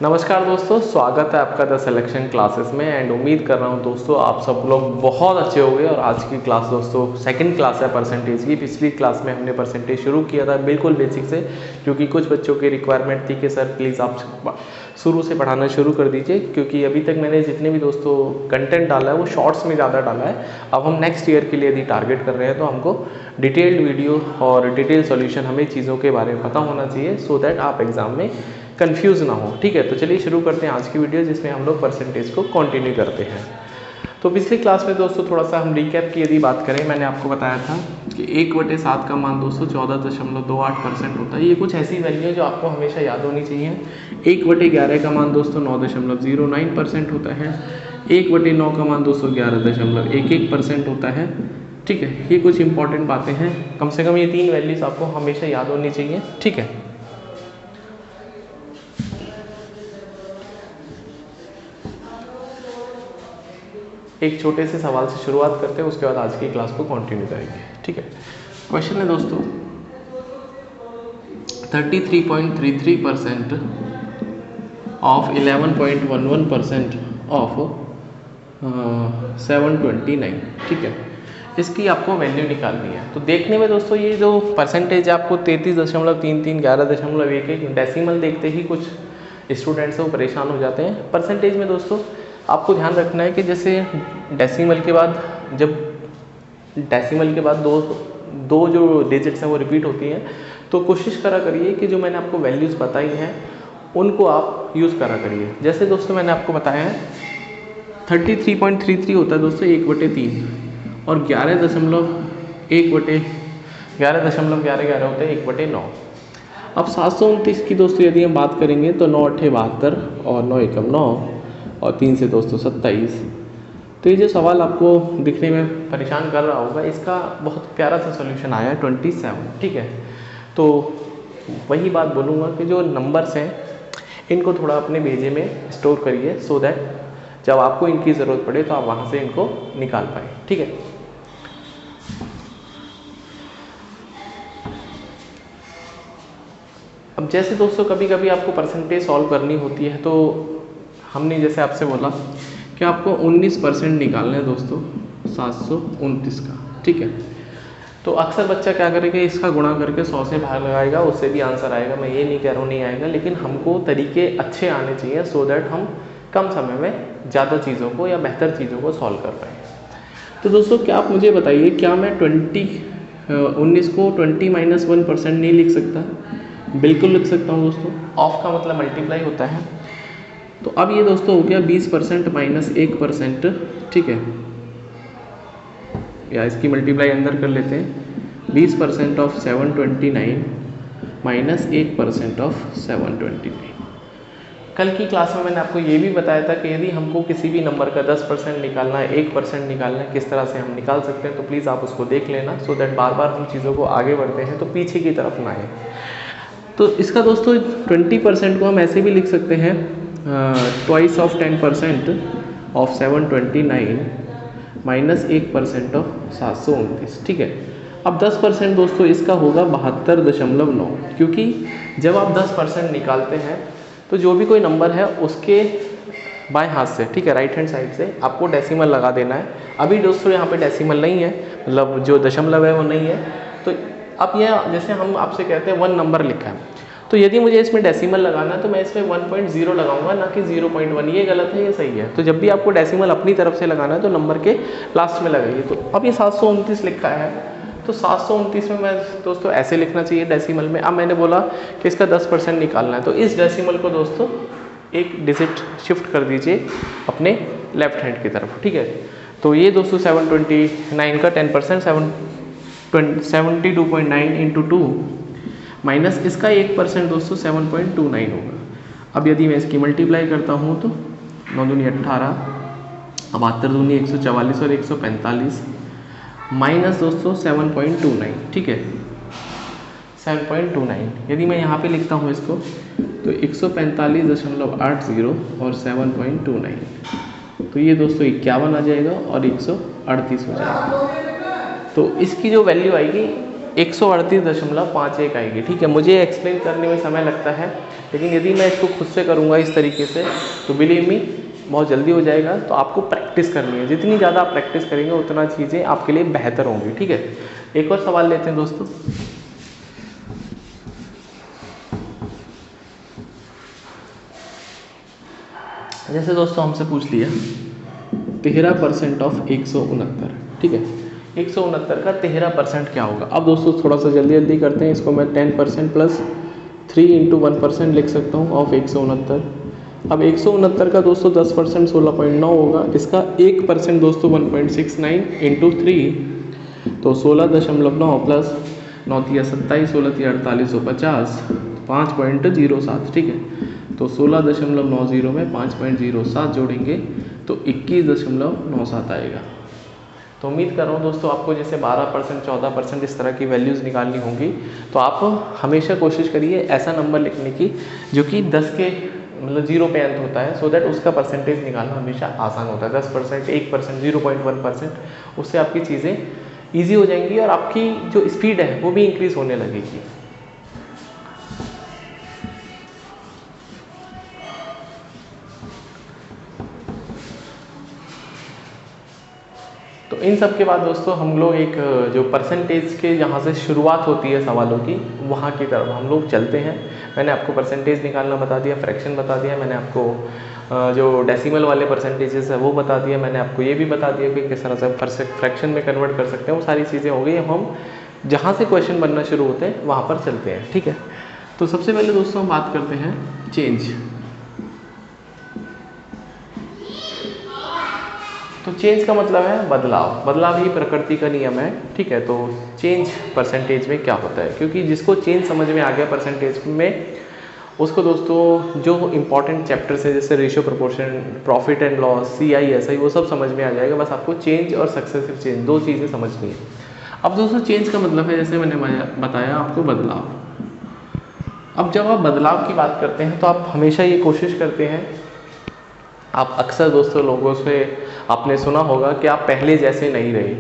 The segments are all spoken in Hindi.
नमस्कार दोस्तों, स्वागत है आपका द सिलेक्शन क्लासेस में। एंड उम्मीद कर रहा हूं दोस्तों आप सब लोग बहुत अच्छे हो गए। और आज की क्लास दोस्तों सेकंड क्लास है परसेंटेज की। पिछली क्लास में हमने परसेंटेज शुरू किया था बिल्कुल बेसिक से, क्योंकि कुछ बच्चों की रिक्वायरमेंट थी कि सर प्लीज़ आप शुरू से पढ़ाना शुरू कर दीजिए, क्योंकि अभी तक मैंने जितने भी दोस्तों कंटेंट डाला है वो शॉर्ट्स में ज़्यादा डाला है। अब हम नेक्स्ट ईयर के लिए यदि टारगेट कर रहे हैं तो हमको डिटेल्ड वीडियो और डिटेल सॉल्यूशन हमें चीज़ों के बारे में पता होना चाहिए, सो दैट आप एग्ज़ाम में कंफ्यूज ना हो। ठीक है, तो चलिए शुरू करते हैं आज की वीडियो, जिसमें हम लोग परसेंटेज को कंटिन्यू करते हैं। तो पिछली क्लास में दोस्तों थोड़ा सा हम रिकैप की यदि बात करें, मैंने आपको बताया था कि 1/7 का मान दोस्तों 14.28% होता है। ये कुछ ऐसी वैल्यू है जो आपको हमेशा याद होनी चाहिए। 1/11 का मान दोस्तों 9.09% होता है। 1/9 का मान दोस्तों 11.11% होता है। ठीक है, ये कुछ इंपॉर्टेंट बातें हैं, कम से कम ये 3 वैल्यूज आपको हमेशा याद होनी चाहिए। ठीक है, एक छोटे से सवाल से शुरुआत करते हैं, उसके बाद आज की क्लास को कंटिन्यू करेंगे। ठीक है, क्वेश्चन है दोस्तों 33.33% ऑफ 11.11% ऑफ 729। ठीक है, इसकी आपको वैल्यू निकालनी है। तो देखने में दोस्तों ये जो परसेंटेज आपको 33.33, 11.11 डेसिमल देखते ही कुछ स्टूडेंट्स वो परेशान हो जाते हैं। परसेंटेज में दोस्तों आपको ध्यान रखना है कि जैसे डेसिमल के बाद दो जो डिजिट्स हैं वो रिपीट होती हैं, तो कोशिश करा करिए कि जो मैंने आपको वैल्यूज़ बताई हैं उनको आप यूज़ करा करिए। जैसे दोस्तों मैंने आपको बताया है 33.33 होता है दोस्तों 1/3, और 11.11 होता है 1/9। अब 729 की दोस्तों यदि हम बात करेंगे तो 9 8 72 और 9 एकम 9 और 3 से दोस्तों 27। तो ये जो सवाल आपको दिखने में परेशान कर रहा होगा, इसका बहुत प्यारा सा सॉल्यूशन आया है 27। ठीक है, तो वही बात बोलूँगा कि जो नंबर्स हैं इनको थोड़ा अपने भेजे में स्टोर करिए, सो दैट जब आपको इनकी ज़रूरत पड़े तो आप वहाँ से इनको निकाल पाए। ठीक है, अब जैसे दोस्तों कभी कभी आपको परसेंटेज सॉल्व करनी होती है, तो हमने जैसे आपसे बोला कि आपको 19% निकालना है दोस्तों 729 का। ठीक है, तो अक्सर बच्चा क्या करेगा, इसका गुणा करके 100 से भाग लगाएगा, उससे भी आंसर आएगा। मैं ये नहीं कह रहा हूँ नहीं आएगा, लेकिन हमको तरीके अच्छे आने चाहिए, सो दैट हम कम समय में ज़्यादा चीज़ों को या बेहतर चीज़ों को सॉल्व कर पाएँ। तो दोस्तों क्या आप मुझे बताइए, क्या मैं 19 को 20-1% नहीं लिख सकता? बिल्कुल लिख सकता हूँ दोस्तों। ऑफ का मतलब मल्टीप्लाई होता है। तो अब ये दोस्तों हो गया 20% माइनस 1%। ठीक है, या इसकी मल्टीप्लाई अंदर कर लेते हैं। 20% ऑफ 729 माइनस 1% ऑफ 729। कल की क्लास में मैंने आपको ये भी बताया था कि यदि हमको किसी भी नंबर का 10% निकालना है, 1% निकालना है, किस तरह से हम निकाल सकते हैं, तो प्लीज़ आप उसको देख लेना, सो दैट बार बार हम चीज़ों को आगे बढ़ते हैं तो पीछे की तरफ ना आए। तो इसका दोस्तों 20% को हम ऐसे भी लिख सकते हैं, twice of 10% of 729 minus 1% of 729। ठीक है, अब 10% दोस्तों इसका होगा 72.9, क्योंकि जब आप 10% निकालते हैं तो जो भी कोई नंबर है उसके बाएं हाथ से, ठीक है, राइट हैंड साइड से आपको डेसिमल लगा देना है। अभी दोस्तों यहाँ पे डेसिमल नहीं है, मतलब जो दशमलव है वो नहीं है। तो अब यह जैसे हम आपसे कहते हैं 1 नंबर लिखा है, तो यदि मुझे इसमें डेसिमल लगाना है तो मैं इसमें 1.0 लगाऊंगा, ना कि 0.1। ये गलत है, ये सही है। तो जब भी आपको डेसिमल अपनी तरफ से लगाना है तो नंबर के लास्ट में लगाइए। तो अब ये 729 लिखा है, तो 729 में मैं दोस्तों ऐसे लिखना चाहिए डेसिमल में। अब मैंने बोला कि इसका 10% निकालना है, तो इस डेसिमल को दोस्तों एक डिजिट शिफ्ट कर दीजिए अपने लेफ्ट हैंड की तरफ। ठीक है, तो ये दोस्तों 729 का 10% 72.9 इंटू 2 माइनस इसका 1% दोस्तों 7.29 होगा। अब यदि मैं इसकी मल्टीप्लाई करता हूँ तो 9 दूनी 18, 72 दूनी 144 और 145 माइनस दोस्तों 7.29। ठीक है, 7.29 यदि मैं यहाँ पे लिखता हूँ इसको तो 145.80 और 7.29, तो ये दोस्तों 51 आ जाएगा और 138 हो जाएगा। तो इसकी जो वैल्यू आएगी 138.51 आएगी। ठीक है, मुझे एक्सप्लेन करने में समय लगता है, लेकिन यदि मैं इसको खुद से करूँगा इस तरीके से तो बिलीव मी बहुत जल्दी हो जाएगा। तो आपको प्रैक्टिस करनी है, जितनी ज़्यादा आप प्रैक्टिस करेंगे उतना चीज़ें आपके लिए बेहतर होंगी। ठीक है, एक और सवाल लेते हैं दोस्तों। जैसे दोस्तों हमसे पूछ लिया 13% ऑफ 169। ठीक है, 169 का 13% क्या होगा। अब दोस्तों थोड़ा सा जल्दी जल्दी करते हैं इसको। मैं 10% प्लस 3 इंटू 1% लिख सकता हूँ ऑफ 169। अब 169 का दोस्तों 10% 16.9 होगा। इसका 1% दोस्तों 1.69 इंटू 3 तो 16.9 प्लस 9 तिया 27, 16 तिया 4850, 5.07। ठीक है, तो 16.90 में 5.07 जोड़ेंगे तो 21.97 आएगा। तो उम्मीद कर रहा हूँ दोस्तों आपको जैसे 12%, 14% इस तरह की वैल्यूज़ निकालनी होंगी। तो आप हमेशा कोशिश करिए ऐसा नंबर लिखने की जो कि 10 के मतलब 0 पे अंत होता है, सो दैट उसका परसेंटेज निकालना हमेशा आसान होता है। 10%, 1%, 0.1%, उससे आपकी चीज़ें ईजी हो जाएंगी और आपकी जो स्पीड है वो भी इंक्रीज़ होने लगेगी। तो इन सब के बाद दोस्तों हम लोग एक जो परसेंटेज के यहाँ से शुरुआत होती है सवालों की, वहाँ की तरफ हम लोग चलते हैं। मैंने आपको परसेंटेज निकालना बता दिया, फ्रैक्शन बता दिया, मैंने आपको जो डेसिमल वाले परसेंटेजेस है वो बता दिया, मैंने आपको ये भी बता दिया कि किस तरह से फ्रैक्शन में कन्वर्ट कर सकते हैं। वो सारी चीज़ें हो गई। हम जहाँ से क्वेश्चन बनना शुरू होते हैं वहाँ पर चलते हैं। ठीक है, तो सबसे पहले दोस्तों हम बात करते हैं चेंज। तो चेंज का मतलब है बदलाव। बदलाव ही प्रकृति का नियम है। ठीक है, तो चेंज परसेंटेज में क्या होता है, क्योंकि जिसको चेंज समझ में आ गया परसेंटेज में, उसको दोस्तों जो इंपॉर्टेंट चैप्टर्स है जैसे ratio, proportion, profit and loss, CI, वो सब समझ में आ जाएगा। बस आपको चेंज और सक्सेसिव चेंज दो चीज़ें समझनी है। अब दोस्तों चेंज का मतलब है जैसे मैंने बताया आपको बदलाव। अब जब आप बदलाव की बात करते हैं तो आप हमेशा ये कोशिश करते हैं, आप अक्सर दोस्तों लोगों से आपने सुना होगा कि आप पहले जैसे नहीं रहे।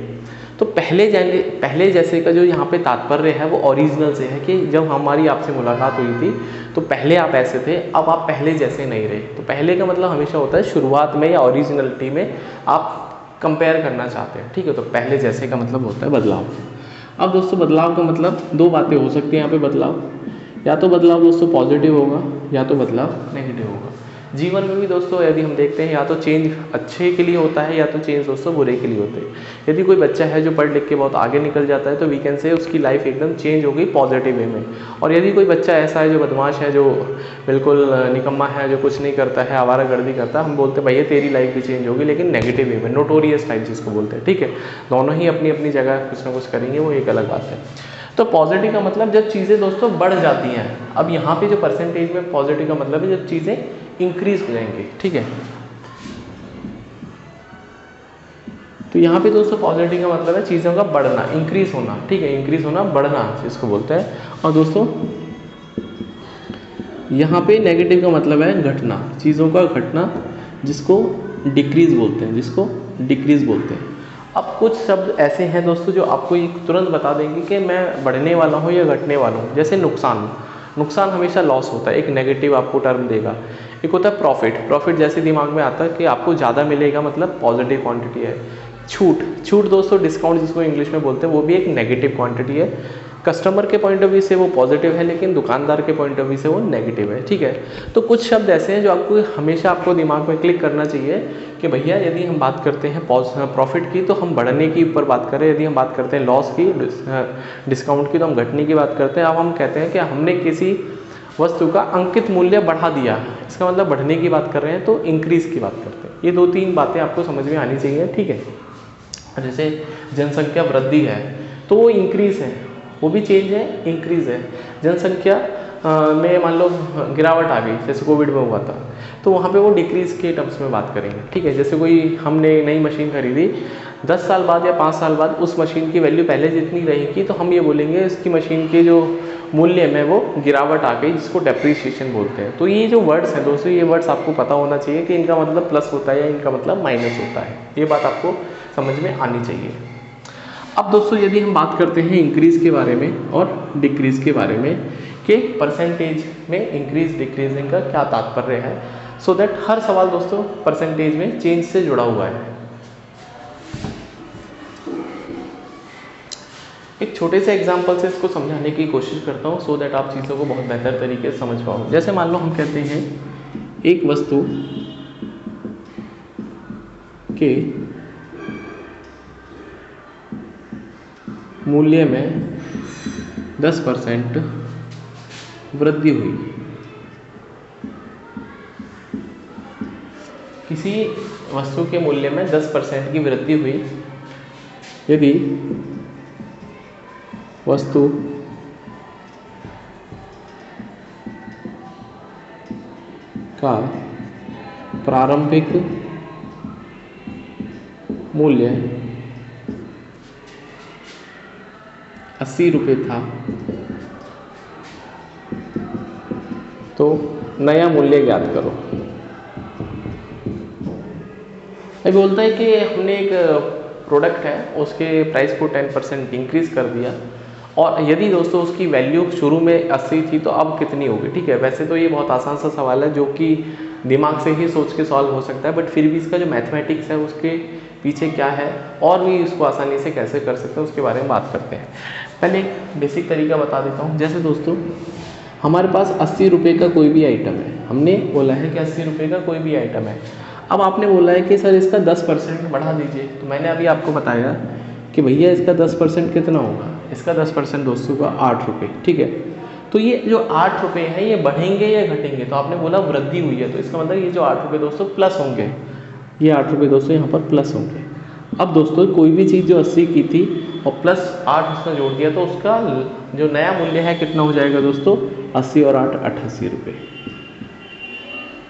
तो पहले जैसे का जो यहाँ पे तात्पर्य है वो ओरिजिनल से है कि जब हमारी आपसे मुलाकात हुई थी तो पहले आप ऐसे थे, अब आप पहले जैसे नहीं रहे। तो पहले का मतलब हमेशा होता है शुरुआत में या ओरिजिनलिटी में आप कंपेयर करना चाहते हैं। ठीक है, तो पहले जैसे का मतलब होता है बदलाव। अब दोस्तों बदलाव का मतलब दो बातें हो सकती हैं यहाँ पे बदलाव, या तो बदलाव दोस्तों पॉजिटिव होगा या तो बदलाव नेगेटिव होगा। जीवन में भी दोस्तों यदि हम देखते हैं या तो चेंज अच्छे के लिए होता है या तो चेंज दोस्तों बुरे के लिए होते हैं। यदि कोई बच्चा है जो पढ़ लिख के बहुत आगे निकल जाता है तो वी कैन से उसकी लाइफ एकदम चेंज हो गई पॉजिटिव वे में। और यदि कोई बच्चा ऐसा है जो बदमाश है, जो बिल्कुल निकम्मा है, जो कुछ नहीं करता है, आवारागर्दी करता है, हम बोलते हैं भैया तेरी लाइफ भी चेंज होगी, लेकिन नेगेटिव वे में, नोटोरियस टाइप जिसको बोलते हैं। ठीक है, दोनों ही अपनी अपनी जगह कुछ ना कुछ करेंगे, वो एक अलग बात है। तो पॉजिटिव का मतलब जब चीज़ें दोस्तों बढ़ जाती हैं। अब यहाँ पे जो परसेंटेज में पॉजिटिव का मतलब है जब चीज़ें इंक्रीज हो जाएंगी। ठीक है, तो यहाँ पे दोस्तों पॉजिटिव का मतलब है चीज़ों का बढ़ना, इंक्रीज होना। ठीक है, इंक्रीज होना, बढ़ना जिसको बोलते हैं। और दोस्तों यहाँ पे नेगेटिव का मतलब है घटना, चीज़ों का घटना, जिसको डिक्रीज बोलते हैं, जिसको डिक्रीज बोलते हैं। अब कुछ शब्द ऐसे हैं दोस्तों जो आपको ये तुरंत बता देंगे कि मैं बढ़ने वाला हूँ या घटने वाला हूँ। जैसे नुकसान, नुकसान हमेशा लॉस होता है, एक नेगेटिव आपको टर्म देगा। एक होता है प्रॉफिट, प्रॉफिट जैसे दिमाग में आता है कि आपको ज़्यादा मिलेगा, मतलब पॉजिटिव क्वांटिटी है। छूट, छूट दोस्तों डिस्काउंट जिसको इंग्लिश में बोलते हैं, वो भी एक नेगेटिव क्वांटिटी है। कस्टमर के पॉइंट ऑफ व्यू से वो पॉजिटिव है, लेकिन दुकानदार के पॉइंट ऑफ व्यू से वो नेगेटिव है। ठीक है, तो कुछ शब्द ऐसे हैं जो आपको हमेशा आपको दिमाग में क्लिक करना चाहिए कि भैया यदि हम बात करते हैं प्रॉफिट की तो हम बढ़ने की ऊपर बात करें, यदि हम बात करते हैं लॉस की, डिस्काउंट की, तो हम घटने की बात करते हैं। अब हम कहते हैं कि हमने किसी वस्तु का अंकित मूल्य बढ़ा दिया, इसका मतलब बढ़ने की बात कर रहे हैं, तो इंक्रीज की बात करते हैं। ये दो तीन बातें आपको समझ में आनी चाहिए। ठीक है, जैसे जनसंख्या वृद्धि है तो वो इंक्रीज है, वो भी चेंज है, इंक्रीज है। जनसंख्या में मान लो गिरावट आ गई, जैसे कोविड में हुआ था, तो वहाँ पे वो डिक्रीज के टर्म्स में बात करेंगे। ठीक है, जैसे कोई हमने नई मशीन खरीदी, 10 साल बाद या 5 साल बाद उस मशीन की वैल्यू पहले जितनी रहेगी, तो हम ये बोलेंगे इसकी मशीन के जो मूल्य में वो गिरावट आ गई, जिसको डेप्रीशिएशन बोलते हैं। तो ये जो वर्ड्स हैं दोस्तों, ये वर्ड्स आपको पता होना चाहिए कि इनका मतलब प्लस होता है या इनका मतलब माइनस होता है। ये बात आपको समझ में आनी चाहिए। अब दोस्तों यदि हम बात करते हैं इंक्रीज़ के बारे में और डिक्रीज़ के बारे में कि परसेंटेज में इंक्रीज डिक्रीजिंग का क्या तात्पर्य है, सो दैट हर सवाल दोस्तों परसेंटेज में चेंज से जुड़ा हुआ है। एक छोटे से एग्जांपल से इसको समझाने की कोशिश करता हूँ सो दैट आप चीज़ों को बहुत बेहतर तरीके से समझ पाओ। जैसे मान लो हम कहते हैं एक वस्तु के मूल्य में 10% वृद्धि हुई। किसी वस्तु के मूल्य में 10% की वृद्धि हुई यदि वस्तु का प्रारंभिक मूल्य 80 रुपये था तो नया मूल्य ज्ञात करो। ये बोलता है कि हमने एक प्रोडक्ट है उसके प्राइस को 10% इंक्रीज़ कर दिया और यदि दोस्तों उसकी वैल्यू शुरू में 80 थी तो अब कितनी होगी। ठीक है, वैसे तो ये बहुत आसान सा सवाल है जो कि दिमाग से ही सोच के सॉल्व हो सकता है, बट फिर भी इसका जो मैथमेटिक्स है उसके पीछे क्या है और भी इसको आसानी से कैसे कर सकते हैं उसके बारे में बात करते हैं। पहले एक बेसिक तरीका बता देता हूँ। जैसे दोस्तों हमारे पास 80 रुपये का कोई भी आइटम है, हमने बोला है कि 80 रुपये का कोई भी आइटम है। अब आपने बोला है कि सर इसका 10% बढ़ा दीजिए, तो मैंने अभी आपको बताया कि भैया इसका 10% कितना होगा। इसका 10% दोस्तों का 8 रुपये। ठीक है, तो ये जो 8 रुपये हैं ये बढ़ेंगे या घटेंगे, तो आपने बोला वृद्धि हुई है तो इसका मतलब ये जो 8 रुपये दोस्तों प्लस होंगे, ये 8 रुपये दोस्तों यहाँ पर प्लस होंगे। अब दोस्तों कोई भी चीज़ जो 80 की थी और प्लस 8 उसमें जोड़ दिया तो उसका जो नया मूल्य है कितना हो जाएगा दोस्तों, 80 और 8 88 रुपये।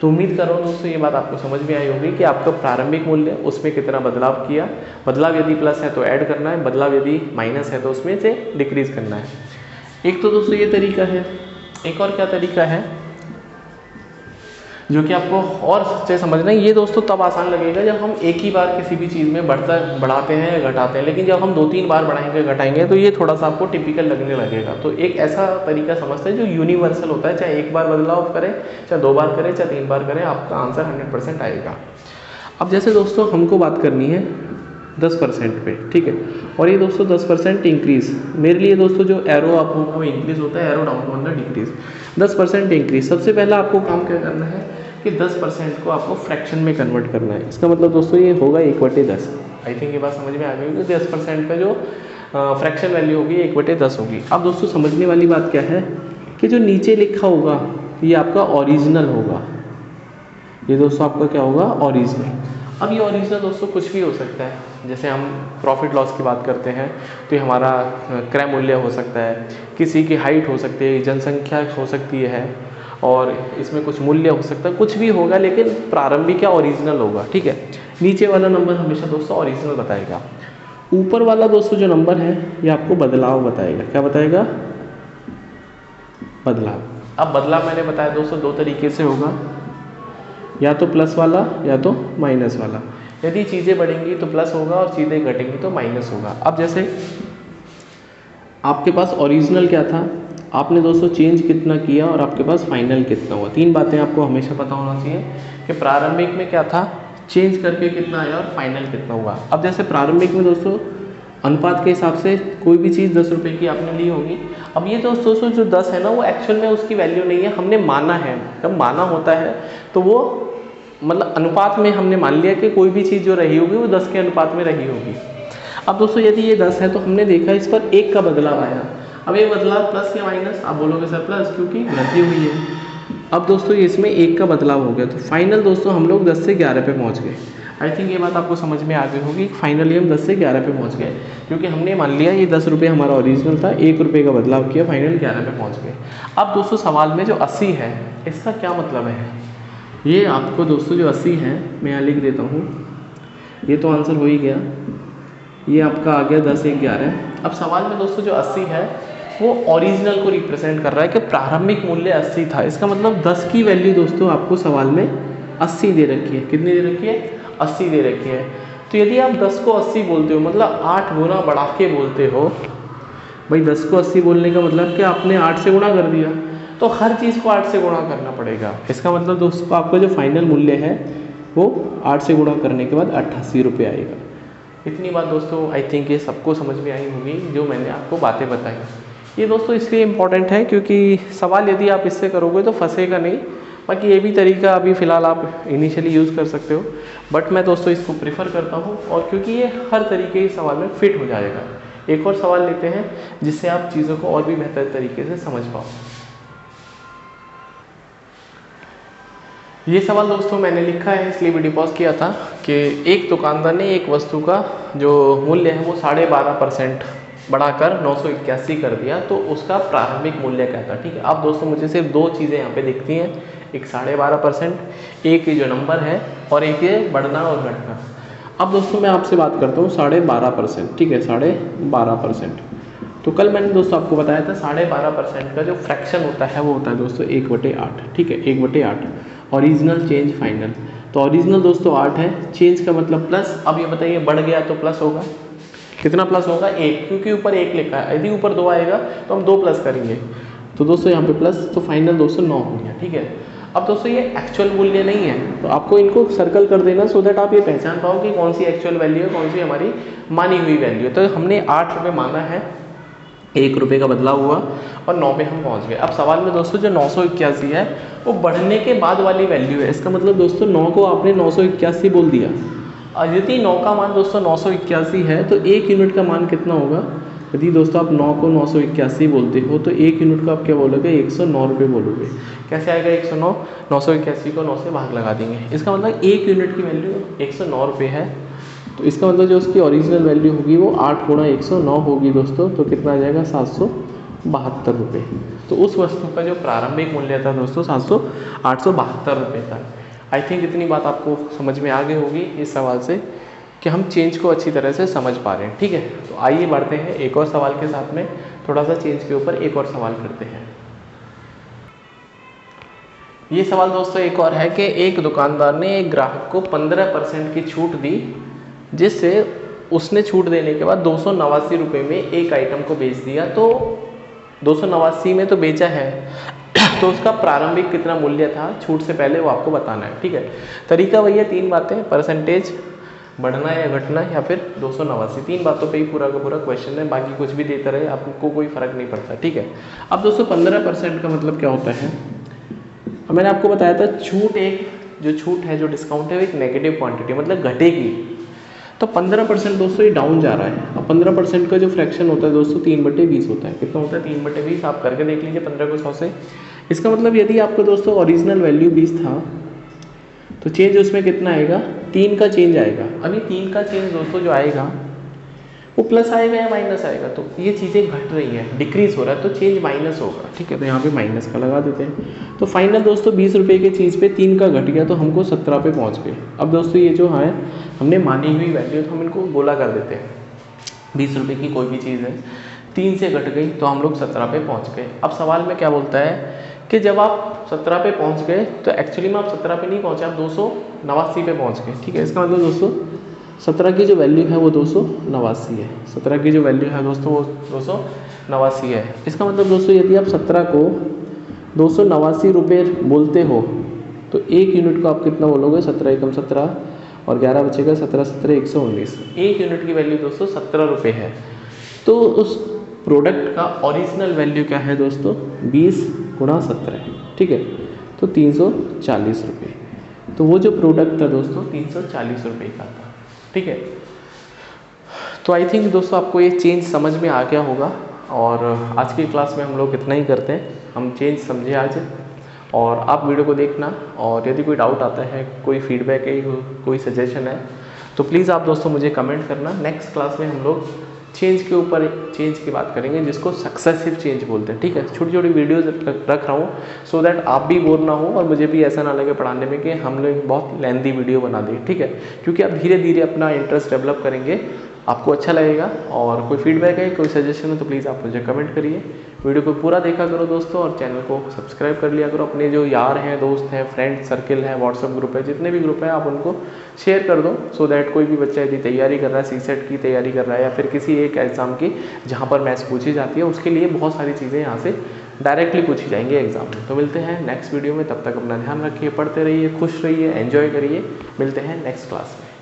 तो उम्मीद कर रहा हूँ दोस्तों ये बात आपको समझ में आई होगी कि आपका प्रारंभिक मूल्य उसमें कितना बदलाव किया। बदलाव यदि प्लस है तो ऐड करना है, बदलाव यदि माइनस है तो उसमें से डिक्रीज करना है। एक तो दोस्तों ये तरीका है, एक और क्या तरीका है जो कि आपको और सच्चे समझना है। ये दोस्तों तब आसान लगेगा जब हम एक ही बार किसी भी चीज़ में बढ़ाते हैं या घटाते हैं, लेकिन जब हम 2-3 बार बढ़ाएंगे घटाएंगे तो ये थोड़ा सा आपको टिपिकल लगने लगेगा। तो एक ऐसा तरीका समझते हैं जो यूनिवर्सल होता है, चाहे एक बार बदलाव करें, चाहे 2 बार करें, चाहे 3 बार करें, आपका आंसर 100% आएगा। अब जैसे दोस्तों हमको बात करनी है 10% पे, ठीक है, और ये दोस्तों 10% इंक्रीज़, मेरे लिए दोस्तों जो एरो आप लोगों को इंक्रीज़ होता है, एरो डाउन होता है डिक्रीज़, 10% इंक्रीज़। सबसे पहला आपको काम क्या करना है कि 10% को आपको फ्रैक्शन में कन्वर्ट करना है। इसका मतलब दोस्तों ये होगा 1/10। आई थिंक ये बात समझ में आ गई होगी। 10% पे जो फ्रैक्शन वैल्यू होगी 1/10 होगी। अब दोस्तों समझने वाली बात क्या है कि जो नीचे लिखा होगा ये आपका ओरिजिनल होगा, ये दोस्तों आपका क्या होगा, ओरिजिनल। अब ये ओरिजिनल दोस्तों कुछ भी हो सकता है, जैसे हम प्रॉफिट लॉस की बात करते हैं तो ये हमारा क्रय मूल्य हो सकता है, किसी की हाइट हो सकती है, जनसंख्या हो सकती है, और इसमें कुछ मूल्य हो सकता है, कुछ भी होगा, लेकिन प्रारंभिक क्या ओरिजिनल होगा। ठीक है, नीचे वाला नंबर हमेशा दोस्तों ओरिजिनल बताएगा, ऊपर वाला दोस्तों जो नंबर है ये आपको बदलाव बताएगा। क्या बताएगा, बदलाव। अब बदलाव मैंने बताया दोस्तों 2 तरीके से होगा, या तो प्लस वाला या तो माइनस वाला। यदि चीज़ें बढ़ेंगी तो प्लस होगा और चीज़ें घटेंगी तो माइनस होगा। अब जैसे आपके पास ओरिजिनल क्या था, आपने दोस्तों चेंज कितना किया और आपके पास फाइनल कितना हुआ। 3 बातें आपको हमेशा पता होना चाहिए कि प्रारंभिक में क्या था, चेंज करके कितना आया और फाइनल कितना हुआ। अब जैसे प्रारंभिक में दोस्तों अनुपात के हिसाब से कोई भी चीज़ 10 रुपये की आपने ली होगी। अब ये दोस्तों जो 10 है ना वो एक्चुअल में उसकी वैल्यू नहीं है, हमने माना है। जब माना होता है तो वो मतलब अनुपात में हमने मान लिया कि कोई भी चीज़ जो रही होगी वो 10 के अनुपात में रही होगी। अब दोस्तों यदि ये 10 है तो हमने देखा इस पर 1 का बदलाव आया। अब ये बदलाव प्लस या माइनस, आप बोलोगे सर प्लस, क्योंकि वृद्धि हुई है। अब दोस्तों इसमें 1 का बदलाव हो गया तो फाइनल दोस्तों हम लोग 10 से 11 पे पहुँच गए। आई थिंक ये बात आपको समझ में आ गई होगी। फाइनली हम 10 से 11 पे पहुँच गए, क्योंकि हमने मान लिया ये 10 रुपये हमारा ओरिजिनल था, 1 रुपये का बदलाव किया, फाइनल 11 पे पहुँच गए। अब दोस्तों सवाल में जो 80 है इसका क्या मतलब है, ये आपको दोस्तों जो 80 है मैं यहाँ लिख देता हूँ, ये तो आंसर हो ही गया, ये आपका आ गया 10 1 11। अब सवाल में दोस्तों जो 80 है वो ओरिजिनल को रिप्रेजेंट कर रहा है कि प्रारंभिक मूल्य 80 था। इसका मतलब 10 की वैल्यू दोस्तों आपको सवाल में 80 दे रखी है। कितनी दे रखी है, 80 दे रखी है। तो तो यदि आप 10 को 80 बोलते हो, मतलब 8 गुना बढ़ा के बोलते हो, भाई 10 को 80 बोलने का मतलब कि आपने 8 से गुणा कर दिया, तो हर चीज़ को 8 से गुणा करना पड़ेगा। इसका मतलब दोस्तों आपका जो फाइनल मूल्य है वो 8 से गुणा करने के बाद 88 रुपये आएगा। इतनी बात दोस्तों आई थिंक ये सबको समझ में आई होगी जो मैंने आपको बातें बताई। ये दोस्तों इसलिए इम्पॉर्टेंट है क्योंकि सवाल यदि आप इससे करोगे तो फंसेगा नहीं। बाकी ये भी तरीका अभी फ़िलहाल आप इनिशियली यूज़ कर सकते हो, बट मैं दोस्तों इसको प्रेफर करता हूँ, और क्योंकि ये हर तरीके के सवाल में फिट हो जाएगा। एक और सवाल लेते हैं जिससे आप चीज़ों को और भी बेहतर तरीके से समझ पाओ। ये सवाल दोस्तों मैंने लिखा है इसलिए वीडियो पॉज किया था कि एक दुकानदार ने एक वस्तु का जो मूल्य है वो 12.5% बढ़ाकर 981 कर दिया, तो उसका प्रारंभिक मूल्य क्या था। ठीक है, अब दोस्तों मुझे सिर्फ दो चीज़ें यहाँ पे दिखती हैं, एक 12.5%, एक ये जो नंबर है, और एक ये बढ़ना और घटना। अब दोस्तों मैं आपसे बात करता हूँ 12.5%। ठीक है, 12.5%। तो कल मैंने दोस्तों आपको बताया था 12.5% का जो फ्रैक्शन होता है वो होता है दोस्तों 1/8। ठीक है, 1/8 ओरिजिनल चेंज फाइनल। तो ओरिजिनल दोस्तों 8 है, चेंज का मतलब प्लस। अब ये बताइए बढ़ गया तो प्लस होगा, कितना प्लस होगा 1, क्योंकि ऊपर 1 लिखा है। यदि ऊपर 2 आएगा तो हम 2 प्लस करेंगे, तो दोस्तों यहाँ पे प्लस, तो फाइनल दोस्तों 9 हो गया। ठीक है, अब दोस्तों ये एक्चुअल मूल्य नहीं है, तो आपको इनको सर्कल कर देना सो दैट आप ये पहचान पाओ कि कौन सी एक्चुअल वैल्यू है, कौन सी हमारी मानी हुई वैल्यू है। तो हमने 8 रुपये माना है, 1 रुपये का बदलाव हुआ और 9 पे हम पहुंच गए। अब सवाल में दोस्तों जो 981 है वो बढ़ने के बाद वाली वैल्यू है। इसका मतलब दोस्तों 9 को आपने 981 बोल दिया, और यदि 9 का मान दोस्तों 981 है तो 1 यूनिट का मान कितना होगा। यदि दोस्तों आप 9 को 981 बोलते हो तो 1 यूनिट को आप क्या बोलोगे, 109 रुपये बोलोगे। कैसे आएगा 109, 981 को 9 से भाग लगा देंगे। इसका मतलब 1 यूनिट की वैल्यू 109 रुपये है, तो इसका मतलब जो उसकी ओरिजिनल वैल्यू होगी वो 8 गुणा 109 होगी दोस्तों। तो कितना आ जाएगा 772 रुपये। तो उस वस्तु का जो प्रारंभिक मूल्य था दोस्तों 872 रुपये था। आई थिंक इतनी बात आपको समझ में आ गई होगी इस सवाल से कि हम चेंज को अच्छी तरह से समझ पा रहे हैं। ठीक है, तो आइए बढ़ते हैं एक और सवाल के साथ में, थोड़ा सा चेंज के ऊपर एक और सवाल करते हैं। ये सवाल दोस्तों एक और है कि एक दुकानदार ने एक ग्राहक को 15% की छूट दी, जिससे उसने छूट देने के बाद 289 रुपये में एक आइटम को बेच दिया। तो 289 में तो बेचा है, तो उसका प्रारंभिक कितना मूल्य था छूट से पहले वो आपको बताना है। ठीक है, तरीका वही है, 3 बातें, परसेंटेज, बढ़ना या घटना, या फिर 289। 3 बातों पे ही पूरा का पूरा क्वेश्चन है, बाकी कुछ भी देता रहे आपको कोई फ़र्क नहीं पड़ता। ठीक है, अब दोस्तों 15% का मतलब क्या होता है, मैंने आपको बताया था छूट, एक जो छूट है, जो डिस्काउंट है, वो एक नेगेटिव क्वांटिटी मतलब घटेगी। तो 15% दोस्तों ये डाउन जा रहा है। अब 15% का जो फ्रैक्शन होता है दोस्तों 3/20 होता है। कितना होता है 3/20, आप करके देख लीजिए 15 को 100 से। इसका मतलब यदि आपको दोस्तों ओरिजिनल वैल्यू 20 था तो चेंज उसमें कितना आएगा, 3 का चेंज आएगा। अभी 3 का चेंज दोस्तों जो आएगा वो प्लस आएगा या माइनस आएगा, तो ये चीज़ें घट रही हैं, डिक्रीज हो रहा है, तो चेंज माइनस होगा। ठीक है, तो यहाँ पे माइनस का लगा देते हैं। तो फाइनल दोस्तों 20 रुपये की चीज़ पे 3 का घट गया तो हमको 17 पे पहुँच गए। अब दोस्तों ये जो है हमने मानी हुई वैल्यू तो हम इनको गोला कर देते हैं। 20 रुपये की कोई भी चीज़ है, 3 से घट गई तो हम लोग 17 पे पहुँच गए। अब सवाल में क्या बोलता है कि जब आप 17 पे पहुँच गए तो एक्चुअली में आप 17 पे नहीं पहुँचे, आप 289 पे पहुँच गए। ठीक है, इसका मतलब दोस्तों 17 की जो वैल्यू है वो 289 है। 17 की जो वैल्यू है दोस्तों वो 289 है। इसका मतलब दोस्तों यदि आप 17 को 289 रुपये बोलते हो तो 1 यूनिट को आप कितना बोलोगे, 17 एकम 17 और 11 बचेगा, 17 17 119। 1 यूनिट की वैल्यू दोस्तों 17 रुपये है। तो उस प्रोडक्ट का ओरिजिनल वैल्यू क्या है दोस्तों, 20 गुणा 17। ठीक है, तो 340 रुपये। तो वो जो प्रोडक्ट था दोस्तों 340 रुपये का था। ठीक है, तो आई थिंक दोस्तों आपको ये चेंज समझ में आ गया होगा, और आज की क्लास में हम लोग इतना ही करते हैं। हम चेंज समझे आज, और आप वीडियो को देखना, और यदि कोई डाउट आता है, कोई फीडबैक है, कोई सजेशन है, तो प्लीज़ आप दोस्तों मुझे कमेंट करना। नेक्स्ट क्लास में हम लोग चेंज के ऊपर चेंज की बात करेंगे, जिसको सक्सेसिव चेंज बोलते हैं। ठीक है, छोटी छोटी वीडियोज़ रख रहा हूँ सो दैट आप भी बोर ना हो और मुझे भी ऐसा ना लगे पढ़ाने में कि हम लोग बहुत लेंथी वीडियो बना दें। ठीक है, क्योंकि आप धीरे धीरे अपना इंटरेस्ट डेवलप करेंगे, आपको अच्छा लगेगा। और कोई फीडबैक है, कोई सजेशन है तो प्लीज़ आप मुझे कमेंट करिए। वीडियो को पूरा देखा करो दोस्तों, और चैनल को सब्सक्राइब कर लिया करो। अपने जो यार हैं, दोस्त हैं, फ्रेंड सर्किल है, व्हाट्सअप ग्रुप है, जितने भी ग्रुप है आप उनको शेयर कर दो, सो दैट कोई भी बच्चा यदि तैयारी कर रहा है, सीसेट की तैयारी कर रहा है या फिर किसी एक एग्ज़ाम की जहाँ पर मैथ्स पूछी जाती है, उसके लिए बहुत सारी चीज़ें यहाँ से डायरेक्टली पूछी जाएंगी एग्जाम में। तो मिलते हैं नेक्स्ट वीडियो में, तब तक अपना ध्यान रखिए, पढ़ते रहिए, खुश रहिए, एंजॉय करिए। मिलते हैं नेक्स्ट क्लास में।